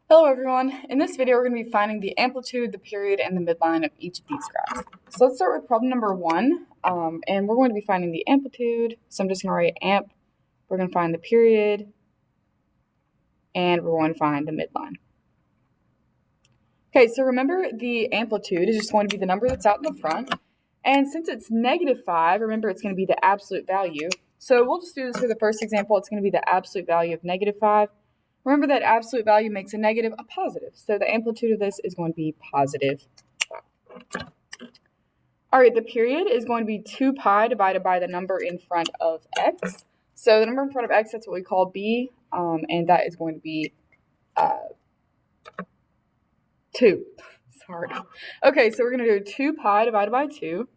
Hello everyone, in this video we're going to be finding the amplitude, the period, and the midline of each of these graphs. So let's start with problem number 1, and we're going to be finding the amplitude, so I'm just going to write amp, we're going to find the period, and we're going to find the midline. Okay, so remember the amplitude is just going to be the number that's out in the front, and since it's -5, remember it's going to be the absolute value, so we'll just do this for the first example. It's going to be the absolute value of -5. Remember that absolute value makes a negative a positive. So the amplitude of this is going to be +5. All right, the period is going to be 2 pi divided by the number in front of x. So the number in front of x, that's what we call b, and that is going to be 2. Sorry. Okay, so we're going to do 2 pi divided by 2.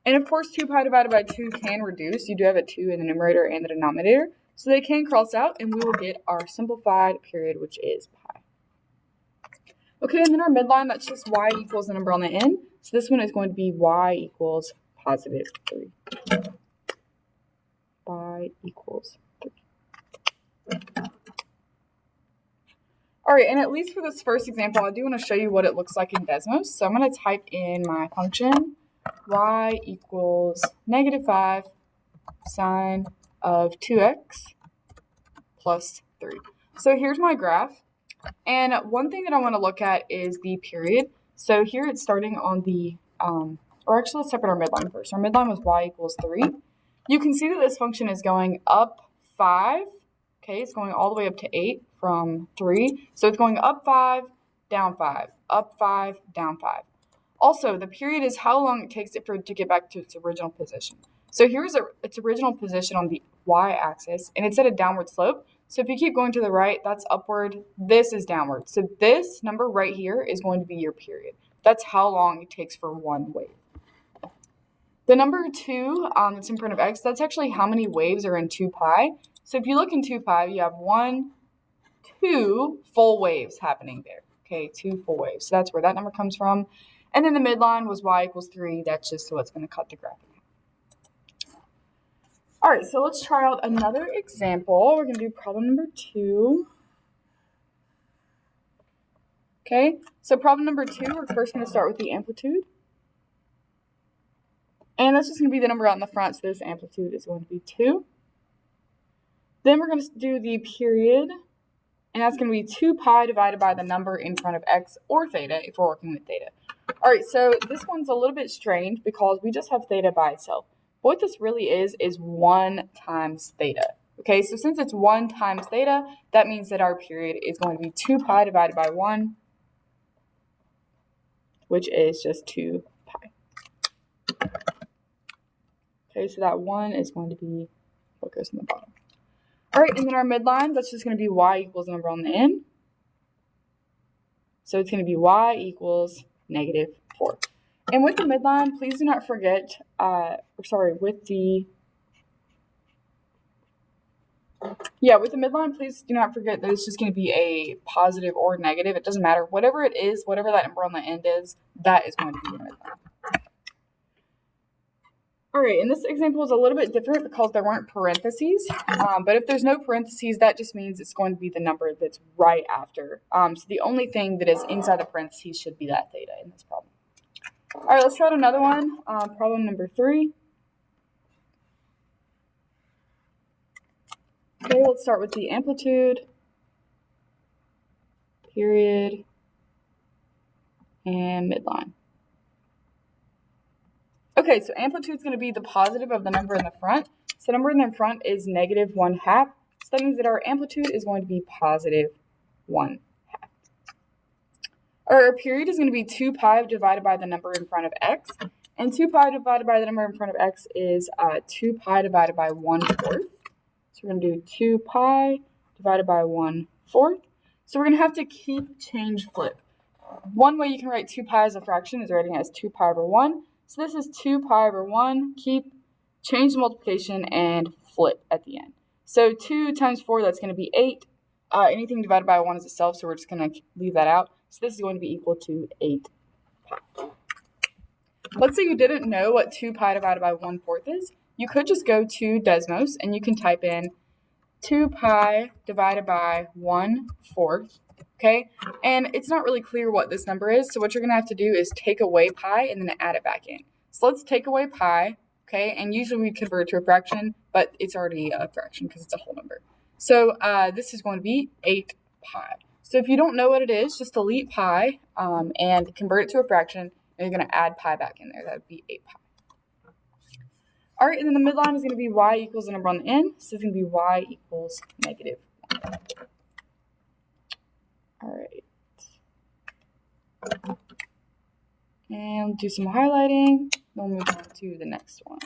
And of course, 2 pi divided by 2 can reduce. You do have a 2 in the numerator and the denominator. So they can cross out, and we will get our simplified period, which is pi. Okay, and then our midline, that's just y equals the number on the end. So this one is going to be y equals +3. Y equals 3. All right, and at least for this first example, I do want to show you what it looks like in Desmos. So I'm going to type in my function, y equals -5 sine of 2x plus 3. So here's my graph. And one thing that I want to look at is the period. So here it's starting on the, or actually let's type in our midline first. Our midline was y equals 3. You can see that this function is going up 5. Okay, it's going all the way up to 8 from 3. So it's going up 5, down 5, up 5, down 5. Also, the period is how long it takes it for it to get back to its original position. So here's its original position on the y-axis, and it's at a downward slope. So if you keep going to the right, that's upward. This is downward. So this number right here is going to be your period. That's how long it takes for one wave. The number 2 that's in front of x, that's actually how many waves are in 2 pi. So if you look in 2 pi, you have 2 full waves happening there. Okay, 2 full waves. So that's where that number comes from. And then the midline was y equals 3. That's just what's going to cut the graph. All right, so let's try out another example. We're going to do problem number 2. Okay, so problem number 2, we're first going to start with the amplitude. And that's just going to be the number out in the front, so this amplitude is going to be 2. Then we're going to do the period, and that's going to be 2 pi divided by the number in front of x, or theta, if we're working with theta. All right, so this one's a little bit strange because we just have theta by itself. What this really is 1 times theta. Okay, so since it's 1 times theta, that means that our period is going to be 2 pi divided by 1, which is just 2 pi. Okay, so that 1 is going to be what goes in the bottom. All right, and then our midline, that's just going to be y equals the number on the end. So it's going to be y equals -4. And with the midline, please do not forget, with the midline, please do not forget that it's just going to be a positive or negative. It doesn't matter. Whatever it is, whatever that number on the end is, that is going to be your midline. All right, and this example is a little bit different because there weren't parentheses. But if there's no parentheses, that just means it's going to be the number that's right after. So the only thing that is inside the parentheses should be that theta in this problem. All right, let's try out another one. Problem number 3. Okay, let's start with the amplitude, period, and midline. Okay, so amplitude is going to be the positive of the number in the front. So the number in the front is -1/2. So that means that our amplitude is going to be +1/2. Our period is going to be 2 pi divided by the number in front of x. And 2 pi divided by the number in front of x is 2 pi divided by 1/4. So we're going to do 2 pi divided by 1/4. So we're going to have to keep, change, flip. One way you can write 2 pi as a fraction is writing it as 2 pi over 1. So this is 2 pi over 1, keep, change the multiplication, and flip at the end. So 2 times 4, that's going to be 8. Anything divided by 1 is itself, so we're just going to leave that out. So this is going to be equal to 8 pi. Let's say you didn't know what 2 pi divided by 1/4 is. You could just go to Desmos and you can type in 2 pi divided by 1/4, okay? And it's not really clear what this number is, so what you're going to have to do is take away pi and then add it back in. So let's take away pi, okay? And usually we convert to a fraction, but it's already a fraction because it's a whole number. So this is going to be 8 pi. So if you don't know what it is, just delete pi and convert it to a fraction, and you're going to add pi back in there. That would be 8 pi. All right, and then the midline is going to be y equals the number on the end. So it's going to be y equals -1. All right. And do some highlighting. Then we'll move on to the next one.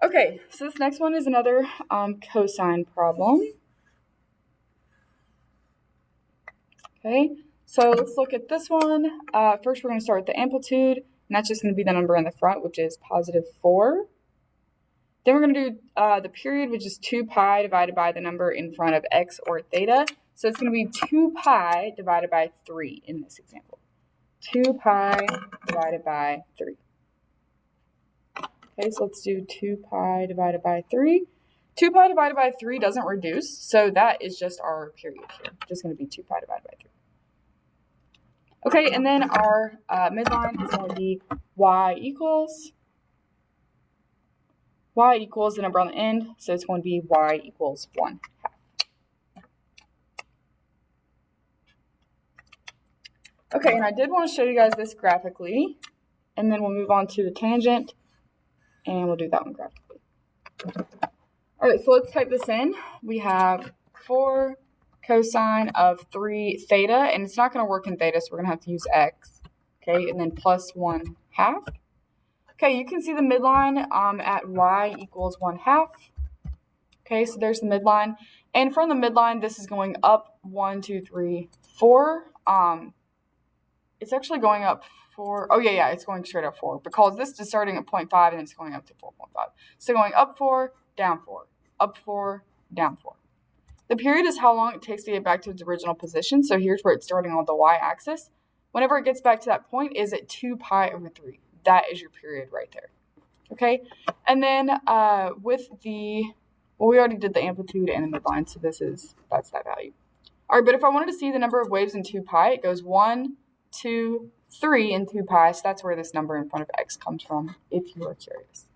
Okay, so this next one is another cosine problem. Okay, so let's look at this one. First, we're going to start with the amplitude, and that's just going to be the number in the front, which is +4. Then we're going to do the period, which is 2 pi divided by the number in front of x or theta. So it's going to be 2 pi divided by 3 in this example. 2 pi divided by 3. Okay, so let's do 2 pi divided by 3. 2 pi divided by 3 doesn't reduce, so that is just our period here. Just going to be 2 pi divided by 3. Okay, and then our midline is going to be y equals the number on the end, so it's going to be y equals 1/2. Okay, and I did want to show you guys this graphically, and then we'll move on to the tangent, and we'll do that one graphically. All right, so let's type this in. We have 4 cosine of 3 theta, and it's not going to work in theta, so we're going to have to use x, okay, and then plus 1/2. Okay, you can see the midline at y equals 1/2. Okay, so there's the midline, and from the midline, this is going up 1, 2, 3, 4. It's actually going up 4. Oh, yeah, it's going straight up 4 because this is starting at 0.5 and it's going up to 4.5. So going up 4, down 4, up 4, down 4. The period is how long it takes to get back to its original position. So here's where it's starting on the y-axis. Whenever it gets back to that point, is at 2 pi over 3. That is your period right there. Okay, and then with the, well, we already did the amplitude and the midline, so that's that value. All right, but if I wanted to see the number of waves in 2 pi, it goes 1, 2, 3 in 2 pi, so that's where this number in front of x comes from, if you are curious.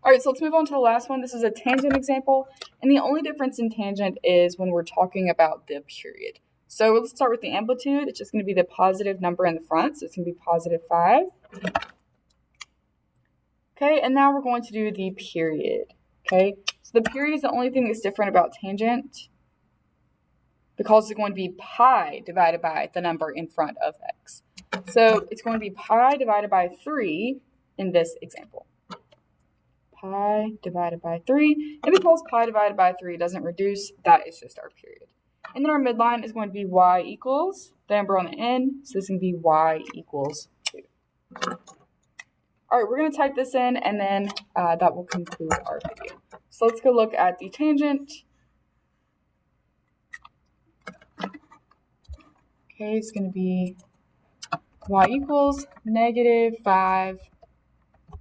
All right, so let's move on to the last one. This is a tangent example, and the only difference in tangent is when we're talking about the period. So let's start with the amplitude. It's just going to be the positive number in the front, so it's going to be +5. Okay, and now we're going to do the period. Okay, so the period is the only thing that's different about tangent, because it's going to be pi divided by the number in front of x. So it's going to be pi divided by 3 in this example. Pi divided by 3. And because pi divided by 3 doesn't reduce, that is just our period. And then our midline is going to be y equals the number on the end. So this is going to be y equals 2. All right, we're going to type this in, and then that will conclude our video. So let's go look at the tangent. Okay, it's going to be y equals -5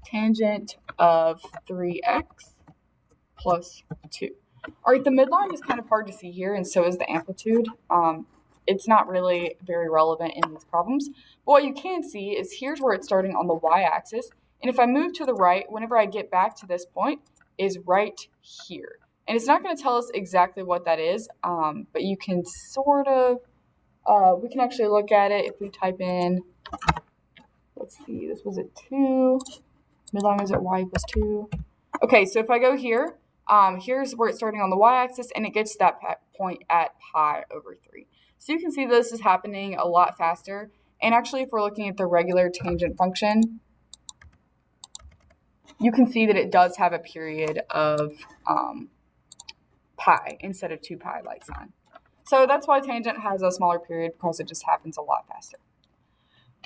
tangent of 3x plus 2. All right, the midline is kind of hard to see here, and so is the amplitude. It's not really very relevant in these problems. But what you can see is here's where it's starting on the y-axis. And if I move to the right, whenever I get back to this point, is right here. And it's not going to tell us exactly what that is, but you can sort of, we can actually look at it if we type in, let's see, this was at 2. Midline was at y equals 2. Okay, so if I go here, here's where it's starting on the y-axis, and it gets to that point at pi over 3. So you can see this is happening a lot faster. And actually, if we're looking at the regular tangent function, you can see that it does have a period of pi instead of 2 pi like sine. So that's why tangent has a smaller period, because it just happens a lot faster.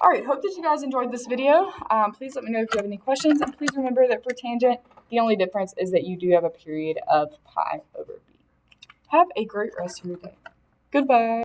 All right, hope that you guys enjoyed this video. Please let me know if you have any questions, and please remember that for tangent, the only difference is that you do have a period of pi over b. Have a great rest of your day. Goodbye.